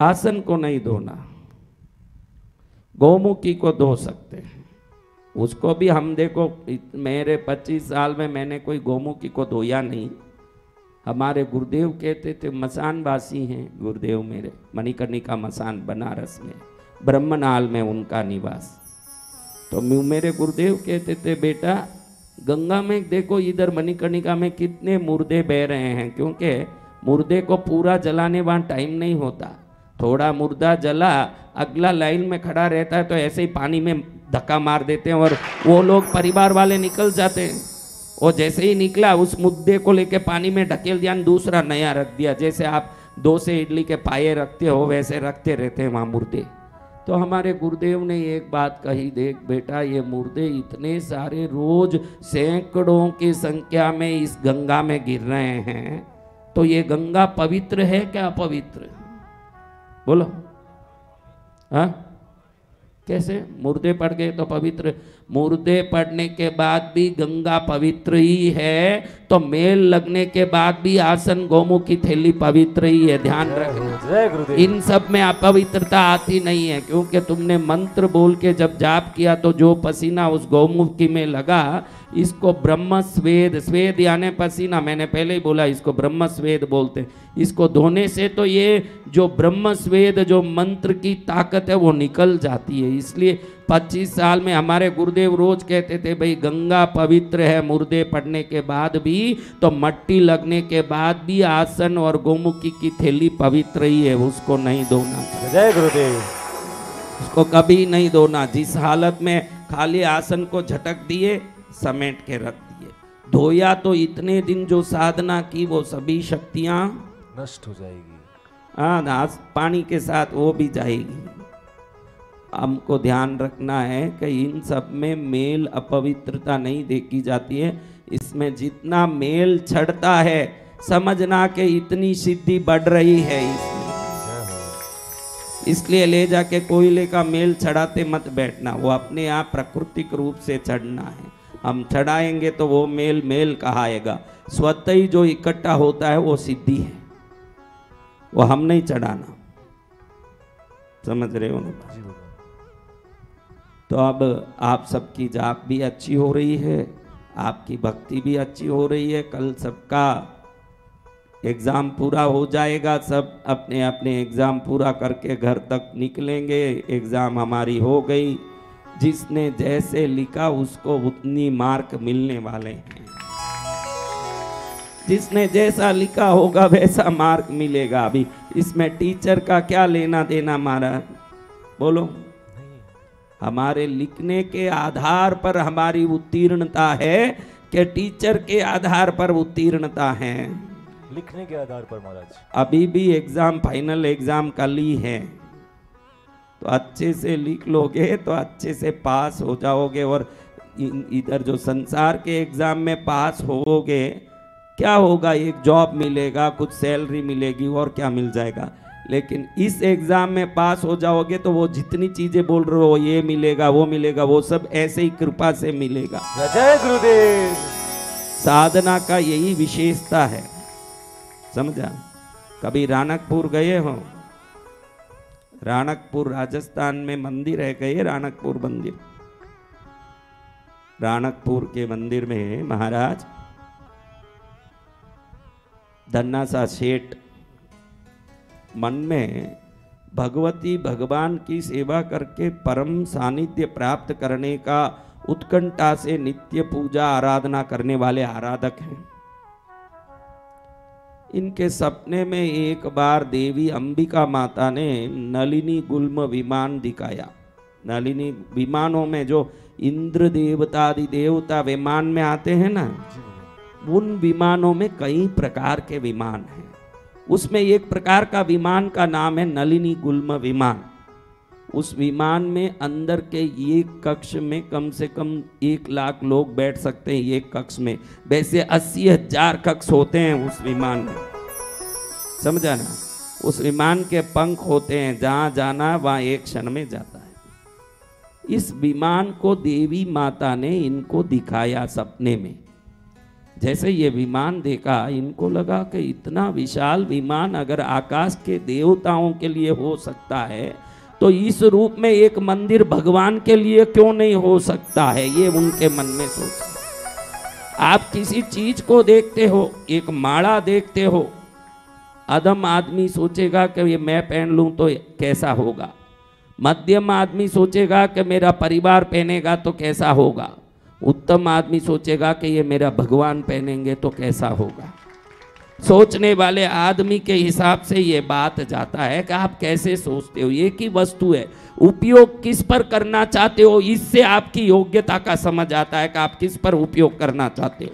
आसन को नहीं धोना, गौमुखी को धो सकते हैं। उसको भी हम देखो, मेरे 25 साल में मैंने कोई गौमुखी को धोया नहीं। हमारे गुरुदेव कहते थे, मसानवासी हैं गुरुदेव मेरे, मणिकर्णिका मसान बनारस में, ब्रह्मनाल में उनका निवास। तो मेरे गुरुदेव कहते थे, बेटा गंगा में देखो, इधर मणिकर्णिका में कितने मुर्दे बह रहे हैं, क्योंकि मुर्दे को पूरा जलाने वहाँ टाइम नहीं होता। थोड़ा मुर्दा जला, अगला लाइन में खड़ा रहता है तो ऐसे ही पानी में धक्का मार देते हैं और वो लोग परिवार वाले निकल जाते हैं। वो जैसे ही निकला, उस मुद्दे को लेके पानी में ढकेल दिया, दूसरा नया रख दिया। जैसे आप 2 से इडली के पाए रखते हो, वैसे रखते रहते हैं वहाँ मुर्दे। तो हमारे गुरुदेव ने एक बात कही, देख बेटा, ये मुर्दे इतने सारे रोज सैकड़ों की संख्या में इस गंगा में गिर रहे हैं, तो ये गंगा पवित्र है क्या अपवित्र? बोलो हाँ, कैसे? मुर्दे पड़ गए तो पवित्र? मुर्दे पड़ने के बाद भी गंगा पवित्र ही है, तो मेल लगने के बाद भी आसन गौमुख की थैली पवित्र ही है। ध्यान रखना, इन सब में अपवित्रता आती नहीं है, क्योंकि तुमने मंत्र बोल के जब जाप किया तो जो पसीना उस गौमुखी में लगा, इसको ब्रह्म स्वेद, स्वेद यानी पसीना, मैंने पहले ही बोला इसको ब्रह्म स्वेद बोलते हैं। इसको धोने से तो ये जो ब्रह्म स्वेद, जो मंत्र की ताकत है वो निकल जाती है। इसलिए 25 साल में हमारे गुरुदेव रोज कहते थे, भाई गंगा पवित्र है मुर्दे पड़ने के बाद भी, तो मट्टी लगने के बाद भी आसन और गौमुखी की थैली पवित्र ही है, उसको नहीं धोना। जय गुरुदेव। उसको कभी नहीं धोना। जिस हालत में खाली आसन को झटक दिए, समेट के रख दिए, धोया तो इतने दिन जो साधना की वो सभी शक्तियां नष्ट हो जाएगी। हाँ, पानी के साथ वो भी जाएगी। हमको ध्यान रखना है कि इन सब में मेल अपवित्रता नहीं देखी जाती है। इसमें जितना मेल छड़ता है, समझना कि इतनी सिद्धि बढ़ रही है इसमें। इसलिए ले जाके कोयले का मेल चढ़ाते मत बैठना, वो अपने आप प्राकृतिक रूप से चढ़ना है। हम चढ़ाएंगे तो वो मेल मेल कहाएगा। स्वतः ही जो इकट्ठा होता है वो सिद्धि है, वो हम नहीं चढ़ाना। समझ रहे हो ना? तो अब आप सबकी जाप भी अच्छी हो रही है, आपकी भक्ति भी अच्छी हो रही है। कल सबका एग्ज़ाम पूरा हो जाएगा, सब अपने अपने एग्ज़ाम पूरा करके घर तक निकलेंगे। एग्ज़ाम हमारी हो गई, जिसने जैसे लिखा उसको उतनी मार्क मिलने वाले हैं। जिसने जैसा लिखा होगा वैसा मार्क मिलेगा। अभी इसमें टीचर का क्या लेना देना महाराज? बोलो। हमारे लिखने के आधार पर हमारी उत्तीर्णता है कि टीचर के आधार पर उत्तीर्णता है? लिखने के आधार पर महाराज। अभी भी एग्जाम, फाइनल एग्जाम कल ही है, तो अच्छे से लिख लोगे तो अच्छे से पास हो जाओगे। और इधर जो संसार के एग्जाम में पास होगे, क्या होगा? एक जॉब मिलेगा, कुछ सैलरी मिलेगी, और क्या मिल जाएगा। लेकिन इस एग्जाम में पास हो जाओगे तो वो जितनी चीजें बोल रहे हो, ये मिलेगा वो मिलेगा, वो सब ऐसे ही कृपा से मिलेगा। जय गुरुदेव। साधना का यही विशेषता है, समझा? कभी राणकपुर गए हो? राणकपुर राजस्थान में मंदिर है, गए राणकपुर मंदिर? राणकपुर के मंदिर में महाराज धन्ना सा सेठ मन में भगवती भगवान की सेवा करके परम सानिध्य प्राप्त करने का उत्कंठा से नित्य पूजा आराधना करने वाले आराधक हैं। इनके सपने में एक बार देवी अंबिका माता ने नलिनी गुल्म विमान दिखाया। नलिनी विमानों में जो इंद्र देवता आदि देवता विमान में आते हैं ना, उन विमानों में कई प्रकार के विमान हैं। उसमें एक प्रकार का विमान का नाम है नलिनी गुल्म विमान। उस विमान में अंदर के एक कक्ष में कम से कम 1 लाख लोग बैठ सकते हैं एक कक्ष में। वैसे 80,000 कक्ष होते हैं उस विमान में, समझा ना? उस विमान के पंख होते हैं, जहाँ जाना वहाँ एक क्षण में जाता है। इस विमान को देवी माता ने इनको दिखाया सपने में जैसे ये विमान देखा, इनको लगा कि इतना विशाल विमान अगर आकाश के देवताओं के लिए हो सकता है तो इस रूप में एक मंदिर भगवान के लिए क्यों नहीं हो सकता है, ये उनके मन में सोचा। आप किसी चीज को देखते हो, एक माला देखते हो, अधम आदमी सोचेगा कि ये मैं पहन लूं तो कैसा होगा, मध्यम आदमी सोचेगा कि मेरा परिवार पहनेगा तो कैसा होगा, उत्तम आदमी सोचेगा कि ये मेरा भगवान पहनेंगे तो कैसा होगा। सोचने वाले आदमी के हिसाब से ये बात जाता है कि आप कैसे सोचते हो। एक ही वस्तु है, उपयोग किस पर करना चाहते हो, इससे आपकी योग्यता का समझ आता है कि आप किस पर उपयोग करना चाहते हो।